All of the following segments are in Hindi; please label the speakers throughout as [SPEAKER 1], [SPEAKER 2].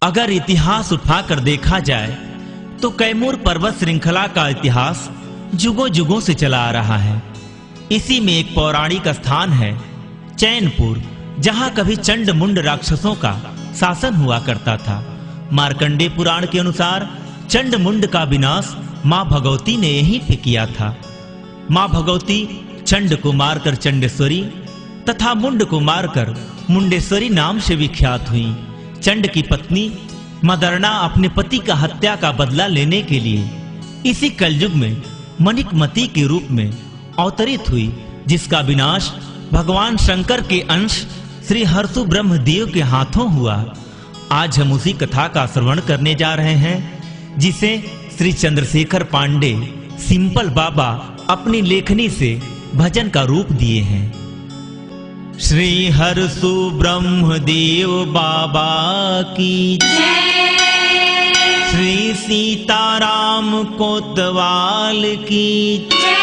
[SPEAKER 1] अगर इतिहास उठाकर देखा जाए तो कैमूर पर्वत श्रृंखला का इतिहास जुगों जुगों से चला आ रहा है। इसी में एक पौराणिक स्थान है चैनपुर, जहां कभी चंड मुंड राक्षसों का शासन हुआ करता था। मार्कंडेय पुराण के अनुसार चंड मुंड का विनाश मां भगवती ने यहीं पे किया था। मां भगवती चंड को मारकर चंडेश्वरी तथा मुंड को मारकर मुंडेश्वरी नाम से विख्यात हुई। चंड की पत्नी मदरना अपने पति का हत्या का बदला लेने के लिए इसी कलयुग में मणिकमती के रूप में अवतरित हुई, जिसका विनाश भगवान शंकर के अंश श्री हरसु ब्रह्मदेव के हाथों हुआ। आज हम उसी कथा का श्रवण करने जा रहे हैं, जिसे श्री चंद्रशेखर पांडे सिंपल बाबा अपनी लेखनी से भजन का रूप दिए हैं। श्री हरसु ब्रह्मदेव बाबा की जय, श्री सीताराम कोतवाल की जय,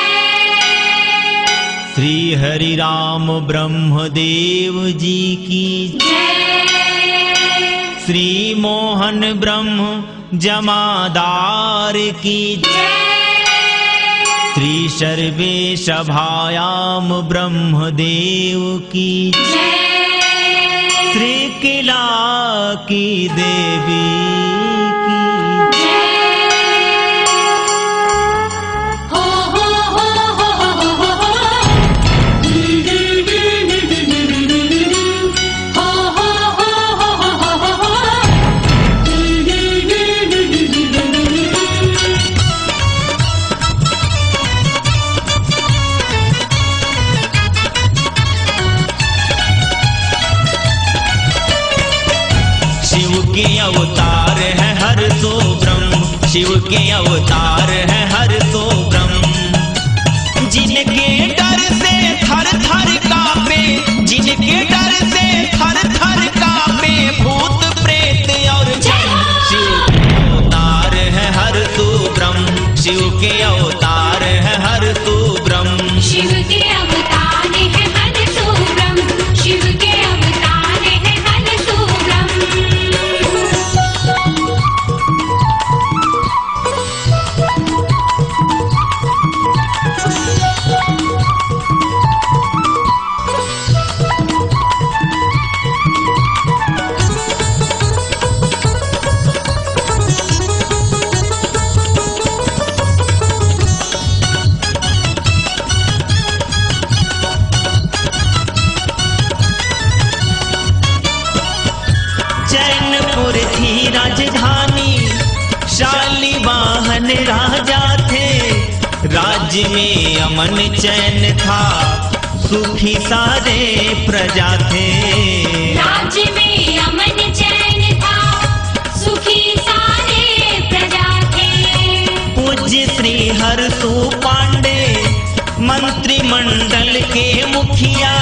[SPEAKER 1] श्री हरि राम ब्रह्मदेव जी की जय, श्री मोहन ब्रह्म जमादार की जय, श्री सर्वेश भायाम ब्रह्मदेव की जय, श्री किला की देवी की जय। हो हो हो हो हो हो हो के अवतार है हरसु ब्रह्म, शिव के अवतार है हरसु ब्रह्म, जिनके डर से थर थर कांपे, जिनके डर से थर थर कांपे भूत प्रेत और जन। शिव के अवतार है हरसु ब्रह्म, शिव के अवतार है हरसु ब्रह्म,
[SPEAKER 2] शिव के अवतार है हरसु ब्रह्म, शिव के अवतार है हरसु ब्रह्म।
[SPEAKER 1] चैनपुर थी राजधानी, शालीवाहन राजा थे, राज्य में अमन चैन था, सुखी सारे प्रजा थे।
[SPEAKER 2] राज्य में अमन चैन था, सुखी सारे प्रजा थे।
[SPEAKER 1] पूज्य श्री हरसु पांडे मंत्रिमंडल के मुखिया,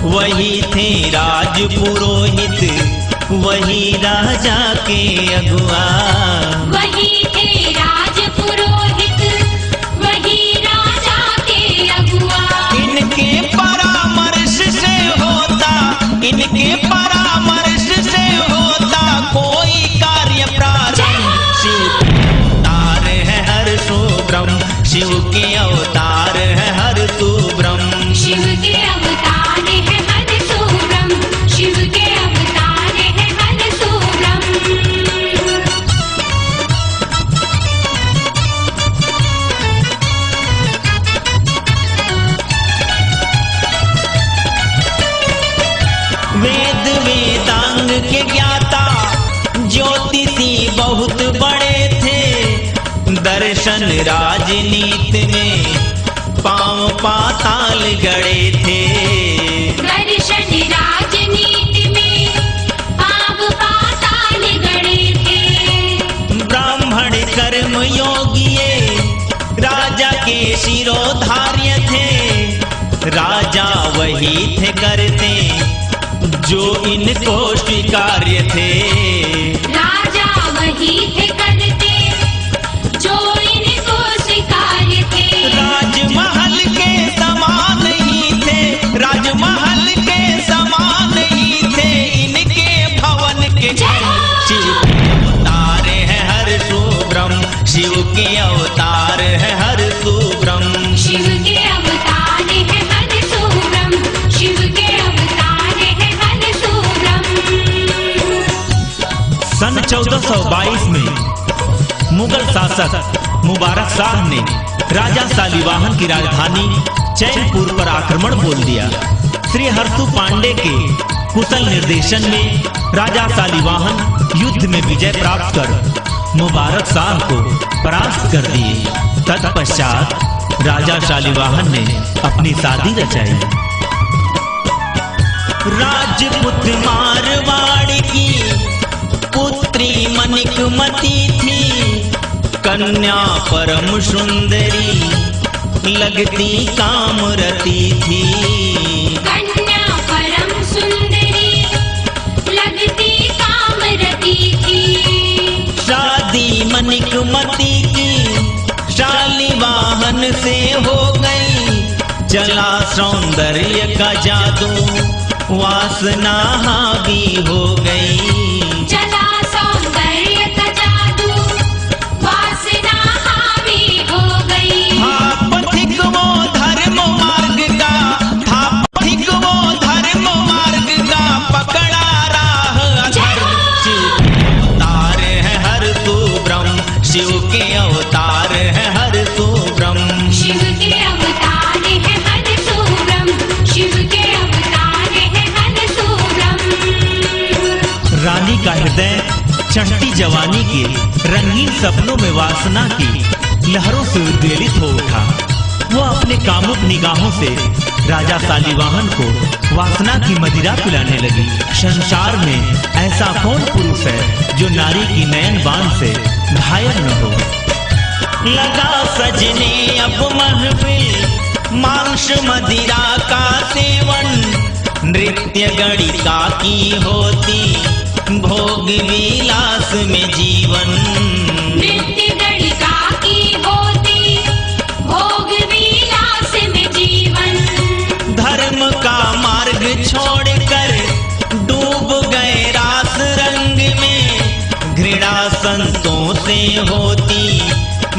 [SPEAKER 1] वही थे राज पुरोहित, वही राजा के अगुआ,
[SPEAKER 2] वही थे राज पुरोहित, वही राजा के अगुआ।
[SPEAKER 1] इनके परामर्श से होता, इनके परामर्श से होता कोई कार्य प्रारंभ। शिव के अवतार है हरसु ब्रह्म, शिव के अवतार है हरसु ब्रह्म,
[SPEAKER 2] शिव के अवतार है हरसु ब्रह्म, शिव के अवतार है हरसु ब्रह्म।
[SPEAKER 1] वेद वेदांग के ज्ञाता, ज्योतिषी बहुत बड़े थे, दर्शन राजनीति में पांव पाताल गड़े थे।
[SPEAKER 2] दर्शन राजनीति में पाप पाताल गड़े थे।
[SPEAKER 1] ब्राह्मण कर्म योगिये राजा के शिरोधार्य थे, राजा वही थे करते जो इनको स्वीकार्य थे।
[SPEAKER 2] राजा वही थे करते जो इनको स्वीकार्य थे।
[SPEAKER 1] राजमहल के समान ही थे, राजमहल के समान ही थे इनके भवन के। शिव के अवतार है हर सुब्रह्म, शिव के अवतार है हर सुब्रह्म।
[SPEAKER 2] शिव के अवतार है हर सुब्रह्म, शिव के अवतार है हर सुब्रह्म।
[SPEAKER 1] सन 1422 में मुगल शासक मुबारक शाह ने राजा शालिवाहन की राजधानी चैनपुर पर आक्रमण बोल दिया। श्री हर्षु पांडे के कुशल निर्देशन में राजा शालिवाहन युद्ध में विजय प्राप्त कर मुबारक शाह को परास्त कर दिए। तत्पश्चात राजा शालिवाहन ने अपनी शादी रचाई। राजपूत मारवाड़ की पुत्री मनिकमती थी, कन्या परम सुंदरी लगती कामरती थी।
[SPEAKER 2] कन्या परम सुंदरी लगती कामरती थी।
[SPEAKER 1] शादी मनिकमती की शालिवाहन से हो गई, चला सौंदर्य का जादू वासना हावी हो गई।
[SPEAKER 2] चला सौंदर्य का जादू वासना हावी हो गई।
[SPEAKER 1] था पथिक वो धर्म मार्ग का, था पथिक वो धर्म मार्ग का, पकड़ा राह अधर्म। शिव के अवतार है हर सुब्रह्म, शिव के अवतार है हर सुब्रह्म।
[SPEAKER 2] शिव के अवतार है हर सुब्रह्म, शिव के अवतार है हर सुब्रह्म।
[SPEAKER 1] रानी का हृदय चढ़ती जवानी के रंगीन सपनों में वासना की लहरों से उद्वेलित हो उठा। वो अपने कामुक निगाहों से राजा शालिवाहन को वासना की मदिरा पिलाने लगी। संसार में ऐसा कौन पुरुष है जो नारी की नयन बाण से घायल न हो। लगा सजने अब महफिल मांस मदिरा का सेवन, नृत्य गणिका की होती भोग विलास में जीवन।
[SPEAKER 2] नृत्य गणिका की होती भोग विलास में जीवन।
[SPEAKER 1] धर्म का मार्ग छोड़कर डूब गए रास रंग में, घृणा संतों से होती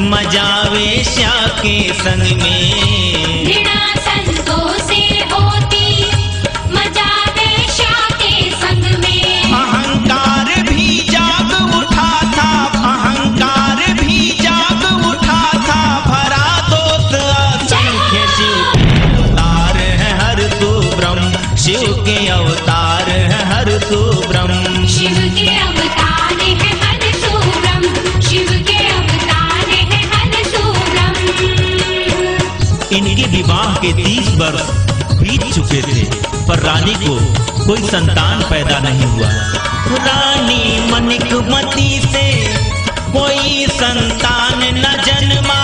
[SPEAKER 1] मजा वेश्या के संग में।
[SPEAKER 2] घृणा संतों से होती मजा वेश्या के संग में।
[SPEAKER 1] अहंकार भी जाग उठा था, अहंकार भी जाग उठा था, भरा दोस्त असंख्य। शिव के अवतार है हर सुब्रह्म, शिव के अवतार है हर सुब्रह्म।
[SPEAKER 2] शिव के अवतार है हर सुब्रह्म, शिव के अवतार है हर सुब्रह्म।
[SPEAKER 1] इनके विवाह के 30 वर्ष बीत चुके थे, पर रानी को कोई संतान पैदा नहीं हुआ। रानी मनिकमती से कोई संतान न जन्मा,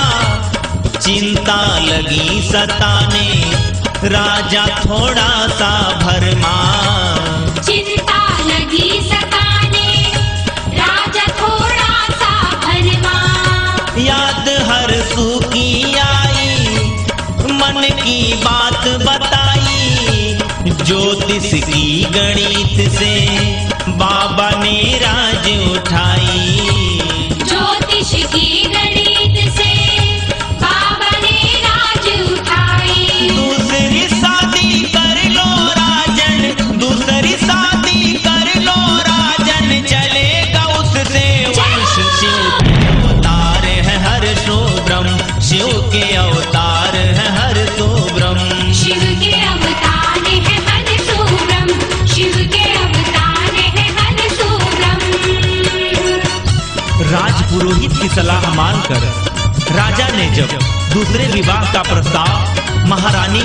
[SPEAKER 1] चिंता लगी सताने राजा थोड़ा सा भरमा।
[SPEAKER 2] चिंता लगी सताने राजा थोड़ा सा भरमा।
[SPEAKER 1] याद हर सूखी आई, मन की बात बताई, ज्योतिष की गणित से बाबा ने राज उठाई।
[SPEAKER 2] ज्योतिष की गणित से बाबा ने राज उठाई।
[SPEAKER 1] दूसरी शादी कर लो राजन, दूसरी शादी कर लो राजन, चलेगा उससे वंश। शिव के अवतार है हर सुब्रह्म, शिव के अवतार है हर सुब्रह्म।
[SPEAKER 2] शिव के अवतार है हर सुब्रह्म, शिव के अवतार है हर सुब्रह्म।
[SPEAKER 1] राजपुरोहित की सलाह मानकर राजा ने जब दूसरे विवाह का प्रस्ताव महारानी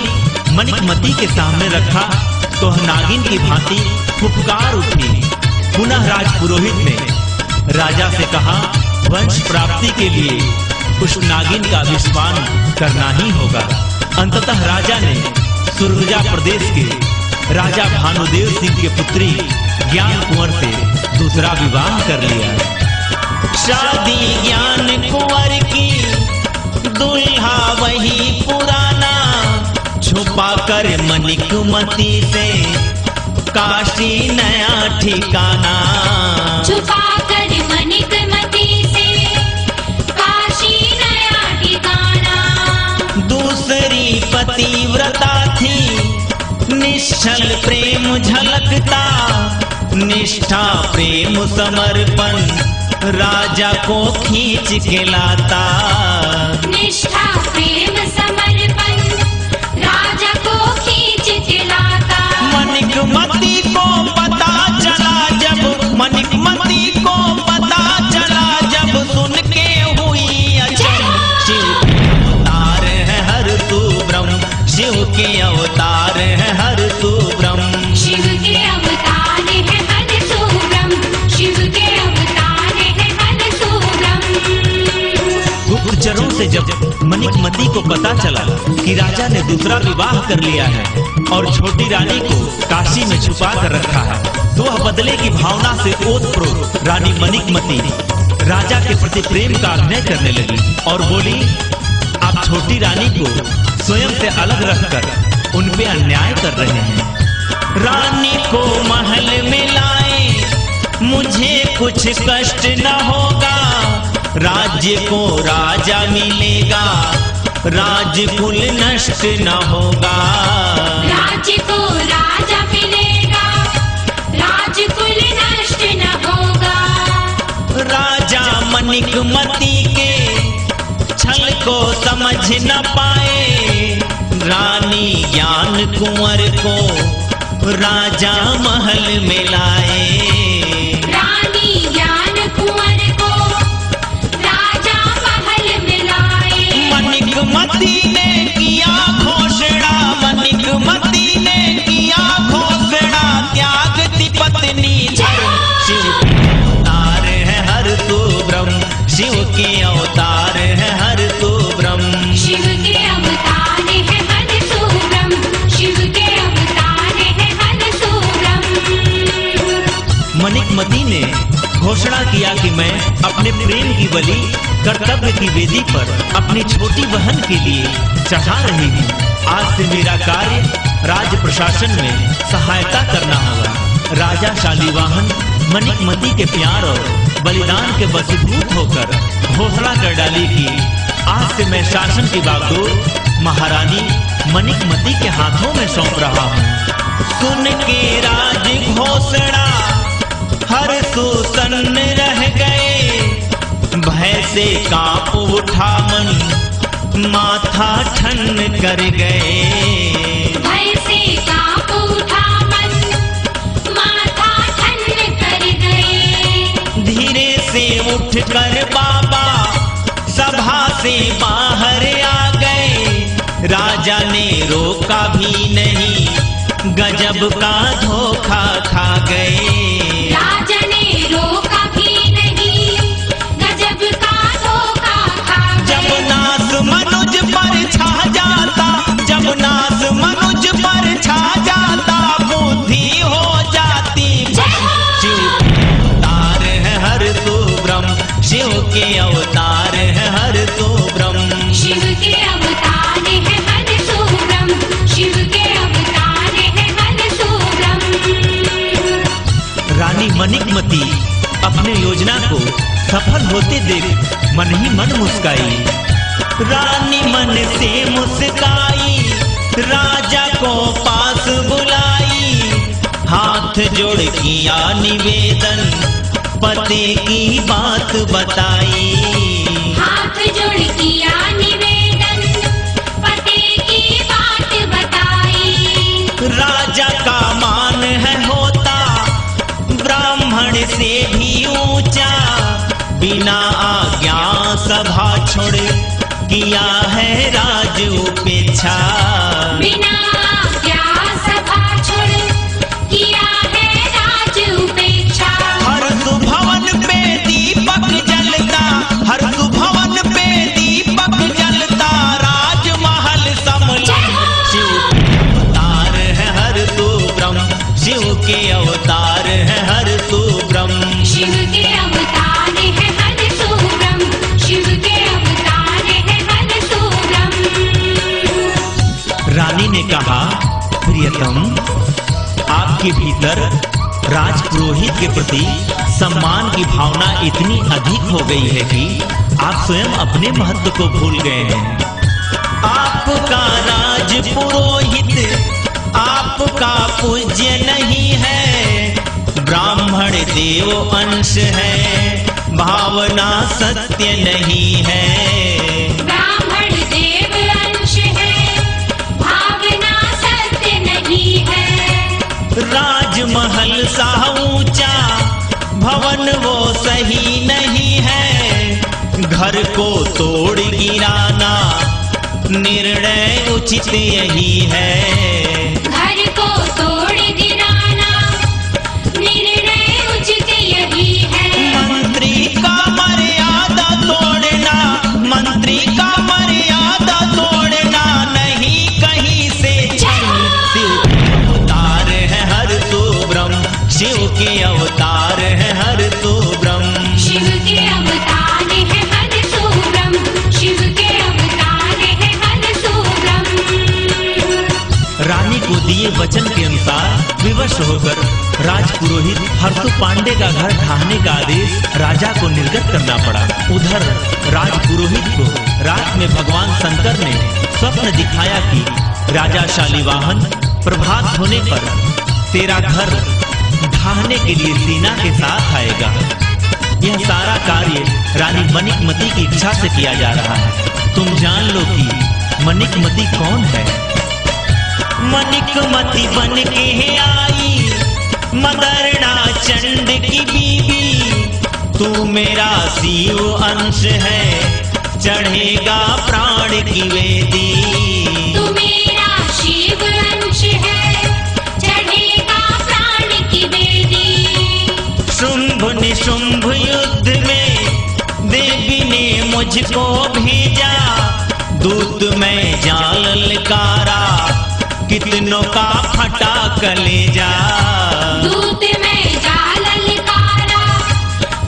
[SPEAKER 1] मनिकमती के सामने रखा, तो नागिन की भांति फुफकार उठी। पुनः राजपुरोहित ने राजा से कहा, वंश प्राप्ति के लिए उस नागिन का विस्वान करना ही होगा। अंततः राजा ने सुरगुजा प्रदेश के राजा भानुदेव सिंह के पुत्री ज्ञान कुंवर से दूसरा विवाह कर लिया। शादी ज्ञान कुंवर की, दुल्हा वही पुराना, छुपा कर मनिकमती से काशी नया ठिकाना।
[SPEAKER 2] छुपा कर मनिक मती से काशी नया ठिकाना।
[SPEAKER 1] दूसरी पतिव्रता थी निश्चल प्रेम झलकता, निष्ठा प्रेम समर्पण राजा को खींच के लाता।
[SPEAKER 2] निष्ठा प्रेम समर्पण राजा को खींच के लाता।
[SPEAKER 1] मनिक मती को पता चला जब, मनिक मती को पता चला जब, सुन के हुई अचंभ। शिव के अवतार है हर तू ब्रह्म, शिव के अवतार है हर तू ब्रह्म।
[SPEAKER 2] शिव के अवतार है हर सो ब्रह्म, शिव के अवतार है हर सो ब्रह्म।
[SPEAKER 1] गुप्तचरों से जब मनिकमती को पता चला कि राजा ने दूसरा विवाह कर लिया है और छोटी रानी को काशी में छुपा कर रखा है, तो वह बदले की भावना से ओतप्रोत रानी मनिकमती राजा के प्रति प्रेम का अभिनय करने लगी और बोली, आप छोटी रानी को स्वयं से अलग रखकर उन पे अन्याय कर रहे हैं। रानी को महल में लाए, मुझे कुछ कष्ट न होगा, राज्य को राजा मिलेगा, राजकुल नष्ट न होगा।
[SPEAKER 2] राज्य को राजा मिलेगा, राजकुल नष्ट न होगा।
[SPEAKER 1] राजा मनिकमती के छल को समझ न पाए, रानी ज्ञान कुंवर को राजा महल में लाए।
[SPEAKER 2] रानी ज्ञान कुंवर को राजा महल में लाए।
[SPEAKER 1] मनिकमती ने किया घोषणा, मनिकमती ने किया घोषणा, त्याग दी पत्नी छर। शिव के अवतार है हर तू ब्रह्म, शिव के अवतार है हर तू ब्रह्म।
[SPEAKER 2] शिव के अवतार है हर सो ब्रह्म, शिव के अवतार है हर सो ब्रह्म।
[SPEAKER 1] मनिकमती ने घोषणा किया कि मैं अपने प्रेम की बलि कर्तव्य की वेदी पर अपनी छोटी बहन के लिए चढ़ा रही हूँ। आज से मेरा कार्य राज्य प्रशासन में सहायता करना होगा। राजा शालिवाहन मनिकमती के प्यार और बलिदान के वशीभूत होकर घोषणा कर डाली कि आज से मैं शासन की बागडोर महारानी मनिकमती के हाथों में सौंप रहा हूँ। सुन के राज घोषणा हर सुसन्न रह गए, भय से कांप उठा मन, माथा ठन कर गए।
[SPEAKER 2] भय से कांप उठा मन, माथा ठन कर गए।
[SPEAKER 1] धीरे से उठकर बाबा सभा से बाहर आ गए, राजा ने रोका भी नहीं, गजब का धोखा खा गए।
[SPEAKER 2] राजा ने रोका भी नहीं, गजब का धोखा खा
[SPEAKER 1] जब
[SPEAKER 2] गए।
[SPEAKER 1] नास मनुज पर छा जाता, जब नास मनुज पर छा जाता, बुद्धि हो जाती भस्म। शिव के अवतार है हर तू ब्रह्म, शिव के अवतार है हर तू ब्रह्म।
[SPEAKER 2] शिव के अवतार है हर सो ब्रह्म, शिव के अवतार है हर सो ब्रह्म।
[SPEAKER 1] रानी मनिकमती अपने योजना को सफल होते देख मन ही मन मुस्काई। रानी मन से मुस्काई, राजा को पास बुलाई, हाथ जोड़ किया निवेदन, पते की बात बताई।
[SPEAKER 2] हाथ जोड़ किया निवेदन, पते की बात बताई।
[SPEAKER 1] राजा का मान है होता ब्राह्मण से भी ऊंचा, बिना आज्ञा सभा छोड़ किया है राज उपेक्षा।
[SPEAKER 2] बिना आज्ञा सभा छोड़ किया है राज उपेक्षा।
[SPEAKER 1] हर सुभवन पे दीपक जलता, हर सुभवन पे दीपक जलता, राजमहल समलंग। शिव के अवतार है हर तू ब्रह्म, शिव के अवतार है हर तू ब्रह्म।
[SPEAKER 2] शिव के अवतार है हर सो ब्रह्म, शिव के अवतार है हर सो ब्रह्म।
[SPEAKER 1] रानी ने कहा, के भीतर राजपुरोहित के प्रति सम्मान की भावना इतनी अधिक हो गई है कि आप स्वयं अपने महत्व को भूल गए हैं। आपका राजपुरोहित आपका पूज्य नहीं है, ब्राह्मण देव अंश है, भावना सत्य नहीं है।
[SPEAKER 2] ब्राह्मण देव अंश है, भावना सत्य नहीं है।
[SPEAKER 1] राजमहल सा ऊंचा भवन वो सही नहीं है, घर को तोड़ गिराना निर्णय उचित यही है।
[SPEAKER 2] घर को तोड़ गिराना निर्णय उचित यही है।
[SPEAKER 1] मंत्री का मर्यादा तोड़ना, मंत्री का मर्यादा तोड़ना नहीं कहीं से छल। शिव के अवतार है हर तो ब्रह्म, शिव के अवतार है हर तो ब्रह्म।
[SPEAKER 2] शिव के अवतार है हर सो ब्रह्म, शिव के अवतार है हर सो ब्रह्म।
[SPEAKER 1] रानी को दिए वचन के अनुसार विवश होकर राजपुरोहित हर्षु पांडे का घर ढाहने का आदेश राजा को निर्गत करना पड़ा। उधर राजपुरोहित को रात में भगवान शंकर ने स्वप्न दिखाया कि राजा शालिवाहन प्रभात होने पर तेरा घर ढाहने के लिए सेना के साथ आएगा। यह सारा कार्य रानी मनिकमती की इच्छा से किया जा रहा है। तुम जान लो कि मनिकमती कौन है। मनिकमती बन के आई मदरना चंड की बीबी, तू मेरा शिव अंश है, चढ़ेगा प्राण की वेदी।
[SPEAKER 2] तू मेरा शिव अंश है, चढ़ेगा प्राण की वेदी।
[SPEAKER 1] शुंभ निशुंभ युद्ध में देवी ने मुझको भेजा, दूत में जाल ललकारा, कितनों का फटा कलेजा।
[SPEAKER 2] दूत में जाल ललकारा,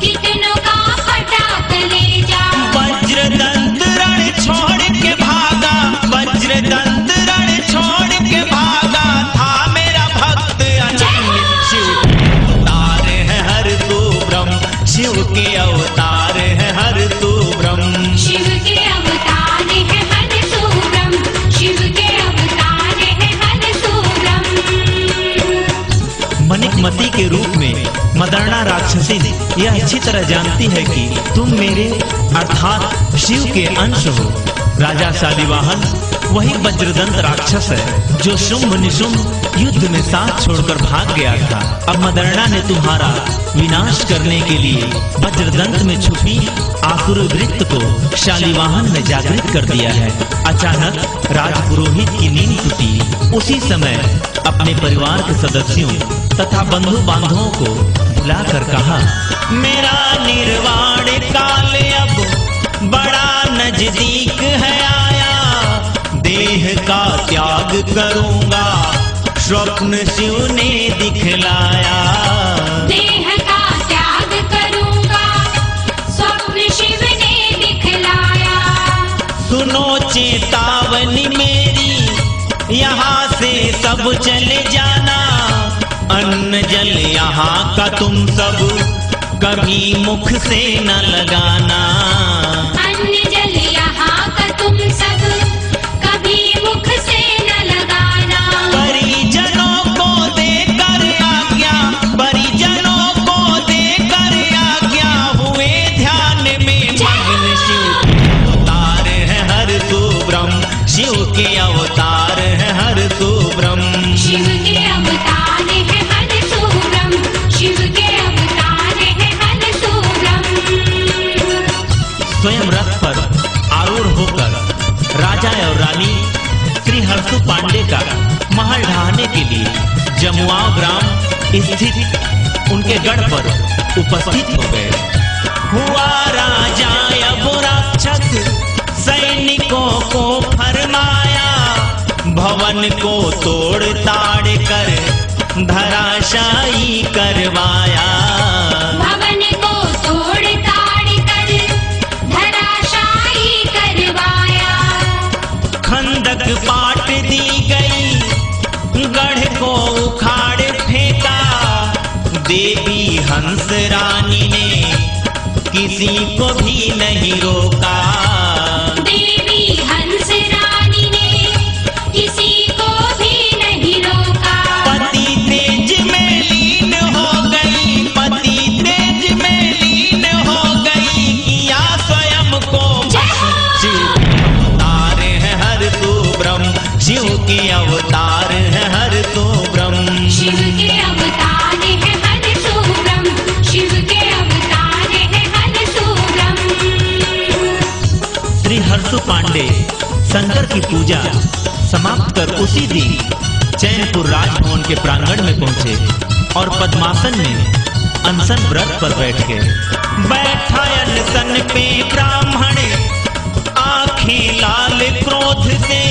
[SPEAKER 2] कितनों का फटा कलेजा।
[SPEAKER 1] वज्रदंत रण छोड़ के भागा, वज्रदंत रण छोड़ के भागा था मेरा भक्त अनन्य। शिव के अवतार है हर तो ब्रह्म, शिव के अवतार है हर तो ब्रह्म।
[SPEAKER 2] शिव के अवतार है हर सो ब्रह्म, शिव के अवतार है हर सो ब्रह्म।
[SPEAKER 1] मनिकमती के रूप में मदरना राक्षसी यह अच्छी तरह जानती है कि तुम मेरे अर्थात शिव के अंश हो। राजा शालिवाहन वही वज्रदंत राक्षस है जो शुंभ निशुंभ युद्ध में साथ छोड़कर भाग गया था। अब मदरना ने तुम्हारा विनाश करने के लिए वज्रदंत में छुपी आसुर वृत्त को शालिवाहन ने जागृत कर दिया है। अचानक राजपुरोहित की नींद टूटी। उसी समय अपने परिवार के सदस्यों तथा बंधु बांधवों को बुलाकर कहा, मेरा निर्वाण काल अब बड़ा नजदीक है आया, देह का त्याग करूंगा स्वप्न शिव ने दिखलाया।
[SPEAKER 2] देह का त्याग करूंगा स्वप्न शिव ने दिखलाया।
[SPEAKER 1] सुनो चेतावनी मेरी, यहाँ से सब चले जाना, अन्न जल यहाँ का तुम सब कभी मुख से न लगाना।
[SPEAKER 2] अन्न जल यहाँ का तुम सब कभी मुख से न लगाना।
[SPEAKER 1] परिजनों को देकर आज्ञा, परिजनों को देकर आज्ञा, हुए ध्यान में मग्न। शिव के अवतार है हर तो ब्रह्म, शिव के अवतार है हर तो ब्रह्म।
[SPEAKER 2] शिव के अवतार है हर सो ब्रह्म, शिव के अवतार है हर सो ब्रह्म।
[SPEAKER 1] स्वयं रथ पर आरूढ़ होकर राजा और रानी श्री हर्षु पांडे का महल ढाहने के लिए जमुआव ग्राम स्थित उनके गढ़ पर उपस्थित हो गए। हुआ राजा अब राक्षस सैनिकों को फरमाया, भवन को तोड़ ताड़ कर धराशायी करवाया।
[SPEAKER 2] भवन को तोड़ ताड़ कर धराशायी करवाया।
[SPEAKER 1] खंदक पाट दी गई, गढ़ को उखाड़ फेंका, किसी को भी नहीं रोका।
[SPEAKER 2] देवी हंस रानी ने किसी को भी नहीं रोका।
[SPEAKER 1] पति तेज में लीन हो गई, पति तेज में लीन हो गई, किया स्वयं को शिव अवतार है हर तू ब्रह्म, शिव के अवतार है हर तू ब्रह्म।
[SPEAKER 2] शिव के अवतार है हर सुब्रह्म, शिव के अवतार है हर सुब्रह्म।
[SPEAKER 1] श्री हर्षु पांडे शंकर की पूजा समाप्त कर उसी दिन चैनपुर राजभवन के प्रांगण में पहुंचे और पद्मासन में अनशन व्रत पर बैठ गए। बैठा अनशन पे ब्राह्मण, आंखें लाल क्रोध से,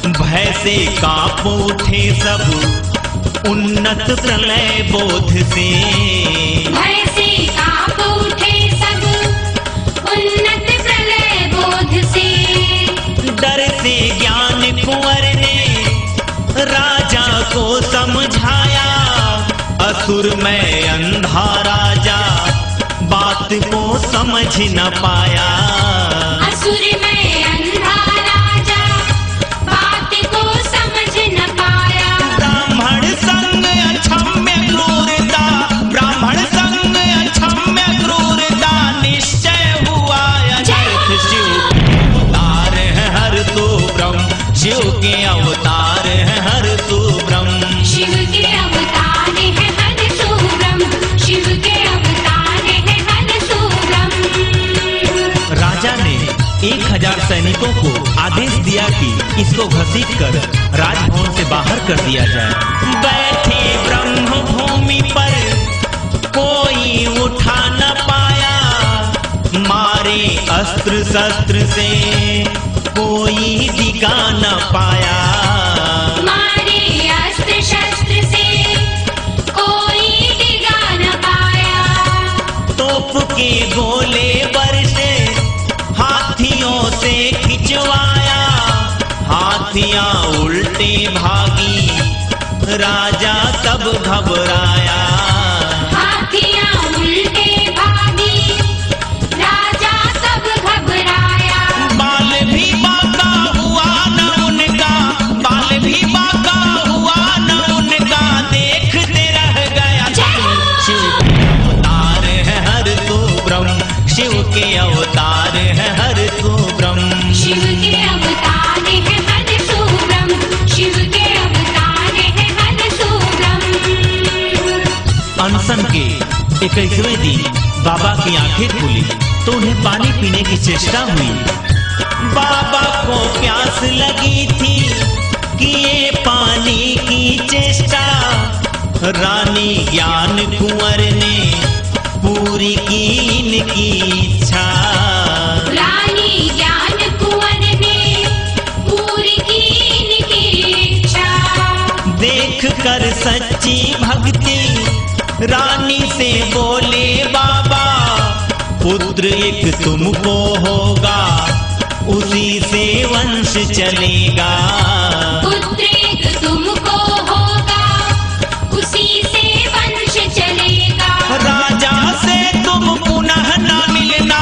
[SPEAKER 1] भय से कांप उठे सब उन्नत प्रलय बोध से।
[SPEAKER 2] भय से कांप उठे सब उन्नत प्रलय बोध से।
[SPEAKER 1] डर से ज्ञान कुंवर ने राजा को समझाया, असुर में अंधा राजा बात को समझ न पाया।
[SPEAKER 2] असुर में अंधा राजा बात को समझ न पाया।
[SPEAKER 1] ब्राह्मण संग अक्षम्य क्रूरता, ब्राह्मण संग अक्षम्य क्रूरता, निश्चय हुआ अनर्थ। शिव अवतार है हर तू ब्रह्म, शिव के अवतार है हर तू ब्रह्म।
[SPEAKER 2] शिव के अवतार है हर सुब्रह्म, शिव के अवतार है हर सुब्रह्म।
[SPEAKER 1] राजा ने 1000 सैनिकों को आदेश दिया कि इसको घसीट कर राजभवन से बाहर कर दिया जाए। बैठे ब्रह्म भूमि पर कोई उठा न पाया, मारे अस्त्र शस्त्र से कोई दिखा न पाया।
[SPEAKER 2] मारे अस्त्र शस्त्र से कोई डिगा न पाया।
[SPEAKER 1] तोप के गोले बरसे, हाथियों से खिंचवाया, हाथियां उल्टे भागी, राजा तब घबराया।
[SPEAKER 2] हाथियां उल्टे भागी, राजा तब घबराया।
[SPEAKER 1] बाल भी बांका हुआ न उनका, बाल भी बांका हुआ न उनका, देखते रह गया। शिव के अवतार है हर तू ब्रह्म, शिव के अवतार है हर तू ब्रह्म।
[SPEAKER 2] शिव के अवतार है हर सुब्रह्म, शिव के अवतार है हर सुब्रह्म।
[SPEAKER 1] अनशन के 21वें दिन बाबा की आंखें खुली तो उन्हें पानी पीने की चेष्टा हुई। बाबा को प्यास लगी थी, किए पानी की चेष्टा। रानी ज्ञान कुंवर ने पूरी की इनकी इच्छा।
[SPEAKER 2] रानी ज्ञान कुंवर ने पूरी की इनकी इच्छा।
[SPEAKER 1] देख कर सच्ची भक्ति रानी से बोले बाबा, पुत्र एक तुमको होगा, उसी से वंश चलेगा।
[SPEAKER 2] पुत्र एक तुमको होगा, उसी से वंश चलेगा।
[SPEAKER 1] राजा से तुम पुनः न मिलना,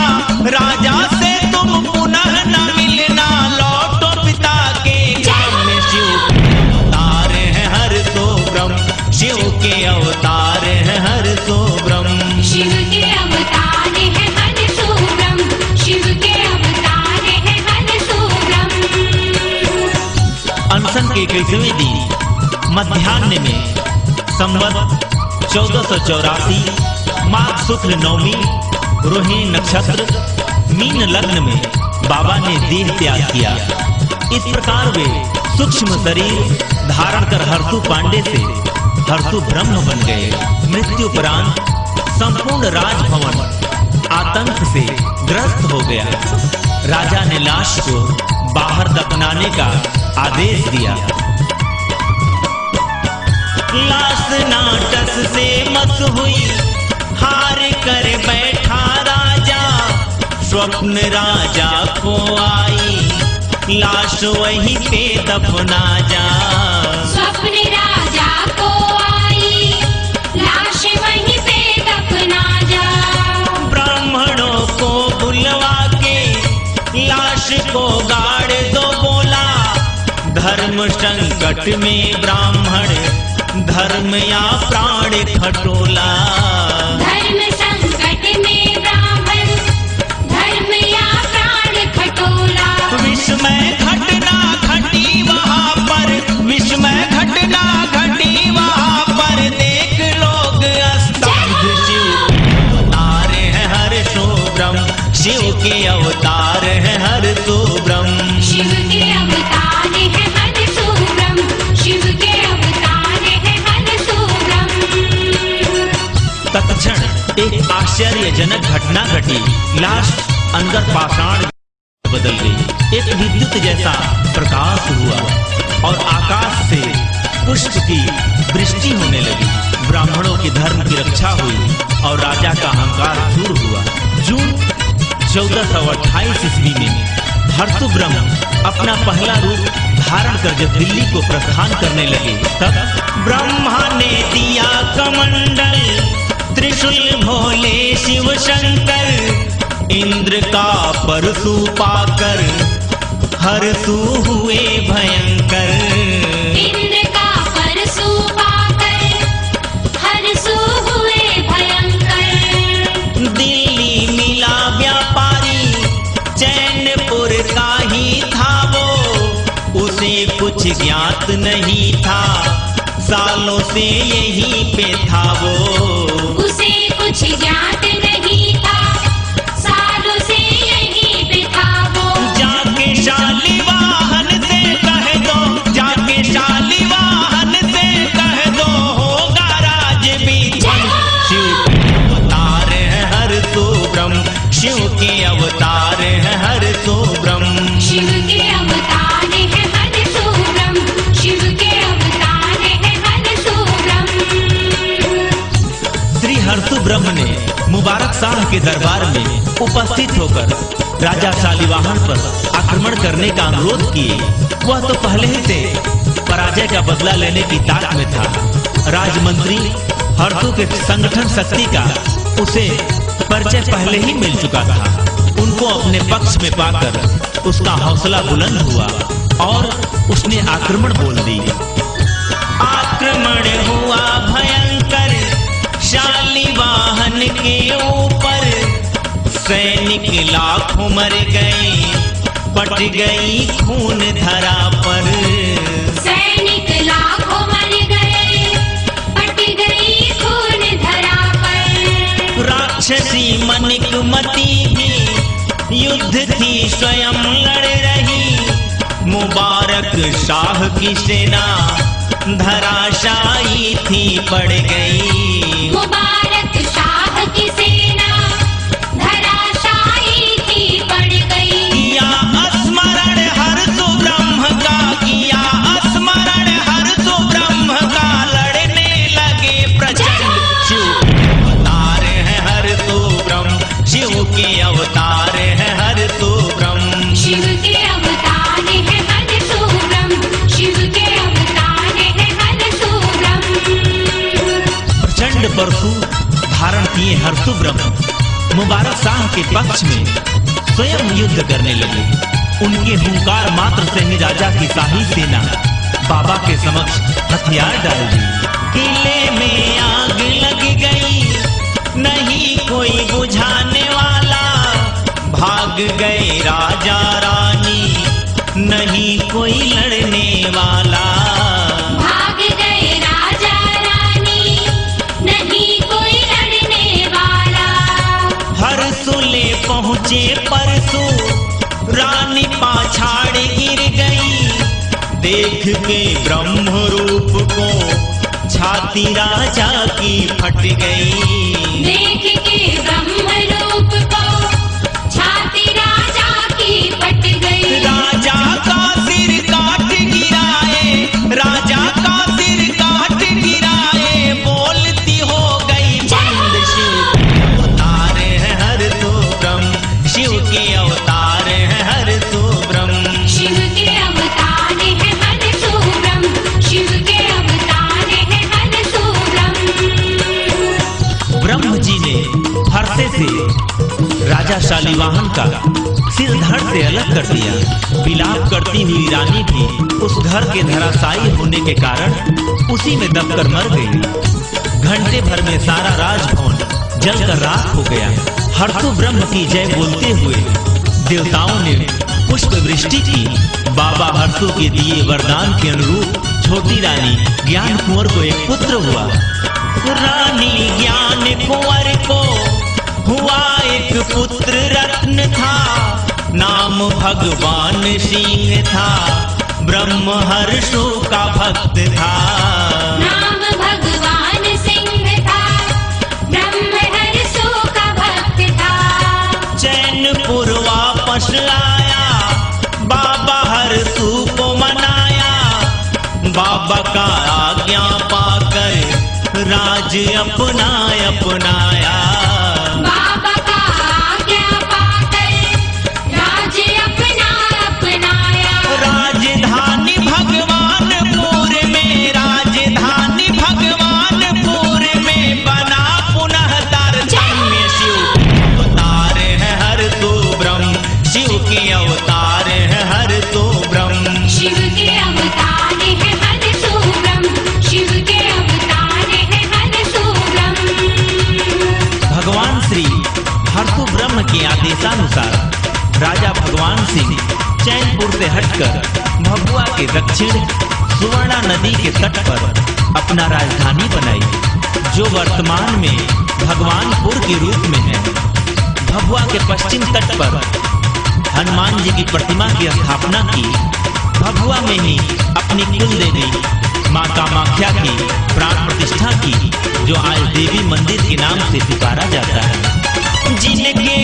[SPEAKER 1] राजा से तुम पुनः न मिलना, लौटो पिता के घर में। शिव के अवतार है हर तो ब्रह्म, शिव के अवतार है हर तो ब्रह्म।
[SPEAKER 2] शिव के अवतार है हर सुब्रह्म, शिव के अवतार है हर सुब्रह्म।
[SPEAKER 1] अनशन के 21वें दिन मध्याह्न में संवत 1484 माघ शुक्ल नवमी रोहिणी नक्षत्र मीन लग्न में बाबा ने देह त्याग किया। इस प्रकार वे सूक्ष्म शरीर धारण कर हर्षु पांडे से हर्षु ब्रह्म बन गए। मृत्युपरांत संपूर्ण राजभवन आतंक से ग्रस्त हो गया। राजा ने लाश को बाहर दफनाने का आदेश दिया। लाश नाटस से मत हुई, हार कर बैठा राजा। स्वप्न राजा को आई, लाश वहीं पे दफना जा।
[SPEAKER 2] स्वप्न राजा को आई, लाश वहीं पे दफना जा।
[SPEAKER 1] ब्राह्मणों धर्म संकट में ब्राह्मण धर्म या प्राण खटोला।
[SPEAKER 2] धर्म संकट में ब्राह्मण धर्म या प्राण खटोला।
[SPEAKER 1] विस्मय घटना घटी वहाँ पर, विस्मय घटना घटी वहाँ पर, देख लोग स्तब्ध। शिव के अवतार है हर सो ब्रह्म।
[SPEAKER 2] शिव के अवतार है हर सो ब्रह्म। शिव के अवतार है हर सो ब्रह्म।
[SPEAKER 1] तत्क्षण एक आश्चर्यजनक घटना घटी। लाश अंदर पाषाण बदल गई। एक विद्युत जैसा प्रकाश हुआ और आकाश से पुष्प की वृष्टि होने लगी। ब्राह्मणों के धर्म की रक्षा हुई और राजा का अहंकार दूर हुआ। जून 1428 ईस्वी में हर्षु ब्रह्म अपना पहला रूप धारण कर जब दिल्ली को प्रस्थान करने लगे, तब ब्रह्मा ने दिया कमंडल, त्रिशूल भोले शिव शंकर, इंद्र का परशु पाकर हर्षु हुए भयंकर।
[SPEAKER 2] इंद्र का परशु पाकर हर्षु हुए भयंकर।
[SPEAKER 1] दिल्ली मिला व्यापारी, चैनपुर का ही था वो, उसे कुछ ज्ञात नहीं था, सालों से यहीं पे था वो।
[SPEAKER 2] उसे कुछ ज्ञात नहीं था, सालों से यहीं पे था वो।
[SPEAKER 1] जाके शालिवाहन से कह दो, जाके शालिवाहन से कह दो, होगा राज भी। शिव के अवतार है हर सो ब्रह्म। शिव के अवतार है हर सो ब्रह्म।
[SPEAKER 2] शिव के अवतार है हर सो ब्रह्म। शिव के अवतार है हर सो ब्रह्म।
[SPEAKER 1] श्री हर्षु ब्रह्म ने मुबारक शाह के दरबार में उपस्थित होकर राजा शालिवाहन पर आक्रमण करने का अनुरोध किए। वह तो पहले ही से पराजय का बदला लेने की ताक में था। राजमंत्री हर्षु के संगठन शक्ति का उसे परिचय पहले ही मिल चुका था। उनको अपने पक्ष में पाकर उसका हौसला बुलंद हुआ और उसने आक्रमण बोल दी। आक्रमण हुआ भयंकर शालिवाहन के ऊपर, सैनिक लाखों मर गए, पट गई खून धरा पर।
[SPEAKER 2] सैनिक लाखों मर गए, पट गई खून धरा पर।
[SPEAKER 1] राक्षसी मनिकमती भी युद्ध थी स्वयं लड़ रही, मुबारक शाह की सेना धराशायी थी पड़ गई।
[SPEAKER 2] मुबारक शाह की सेना धराशायी थी पड़ गई।
[SPEAKER 1] किया स्मरण हर्षु ब्रह्म का, किया स्मरण हर्षु ब्रह्म का, लड़ने लगे प्रचंड। शिव के अवतार है हर्षु ब्रह्म। शिव के अवतार है हर्षु ब्रह्म।
[SPEAKER 2] शिव के अवतार है हर सो ब्रह्म। शिव के अवतार है हर सो ब्रह्म।
[SPEAKER 1] प्रचंड परशु धारण किए हर्षु ब्रह्म मुबारक शाह के पक्ष में स्वयं युद्ध करने लगे। उनके हुंकार मात्र से ही राजा की शाही सेना बाबा के समक्ष हथियार डाल दी। किले में आग लग गई, नहीं कोई बुझाने वाला, भाग गए राजा रानी, नहीं कोई लड़ने वाला।
[SPEAKER 2] भाग गए राजा रानी, नहीं कोई लड़ने वाला।
[SPEAKER 1] हर्षु ले पहुँचे परसु, रानी पाछाड़ गिर गई, देख के ब्रह्म रूप को छाती राजा की फट गई।
[SPEAKER 2] देख के ब्रह्म रूप को छाती राजा की फट गई।
[SPEAKER 1] राजा का सिर काट गिराए, राजा का सिर काट गिराए, बोलती हो गई बंद। शिव के अवतार है हर सो ब्रह्म। शिव के अवतार है हर सो ब्रह्म।
[SPEAKER 2] शिव के अवतार है हर सो ब्रह्म। शिव के अवतार है हर सो ब्रह्म।
[SPEAKER 1] ब्रह्म जी ने हर्षे से राजा शालिवाहन का सिर धड़ से अलग कर दिया। विलाप करती हुई रानी भी उस घर के धराशायी होने के कारण उसी में दबकर मर गई। घंटे भर में सारा राजभवन जलकर राख हो गया। हर्षु ब्रह्म की जय बोलते हुए देवताओं ने पुष्प वृष्टि की। बाबा हर्षु के दिए वरदान के अनुरूप छोटी रानी ज्ञान कुंवर को एक पुत्र हुआ। रानी ज्ञान कुंवर को हुआ एक पुत्र रत्न था, नाम भगवान सिंह था, ब्रह्म हर्षु का भक्त था।
[SPEAKER 2] नाम भगवान सिंह था, ब्रह्म हर्षु का भक्त था।
[SPEAKER 1] चैनपुर वापस आया, बाबा हर्षु को मनाया। बाबा का आज्ञा पाकर राज अपना अपनाया।
[SPEAKER 2] बाबा का आज्ञा पाकर राज अपना अपनाया।
[SPEAKER 1] राजधानी भगवानपुर में, राजधानी भगवानपुर में बना पुनः दर्शन में। शिव के अवतार है हर्षु ब्रह्म, शिव के अवतार है हर्षु ब्रह्म।
[SPEAKER 2] शिव के अवतार है हर्षु ब्रह्म, शिव के अवतार है हर्षु ब्रह्म।
[SPEAKER 1] भगवान श्री हर्षु ब्रह्म के आदेशानुसार राजा भगवान सिंह चैनपुर से हटकर भभुआ के दक्षिण सुवर्णा नदी के तट पर अपना राजधानी बनाई, जो वर्तमान में भगवानपुर के रूप में है। भभुआ के पश्चिम तट पर हनुमान जी की प्रतिमा की स्थापना की। भभुआ में ही अपनी कुल देवी माँ कामाख्या की प्राण प्रतिष्ठा की, जो आज देवी मंदिर के नाम से पुकारा जाता है। जिनके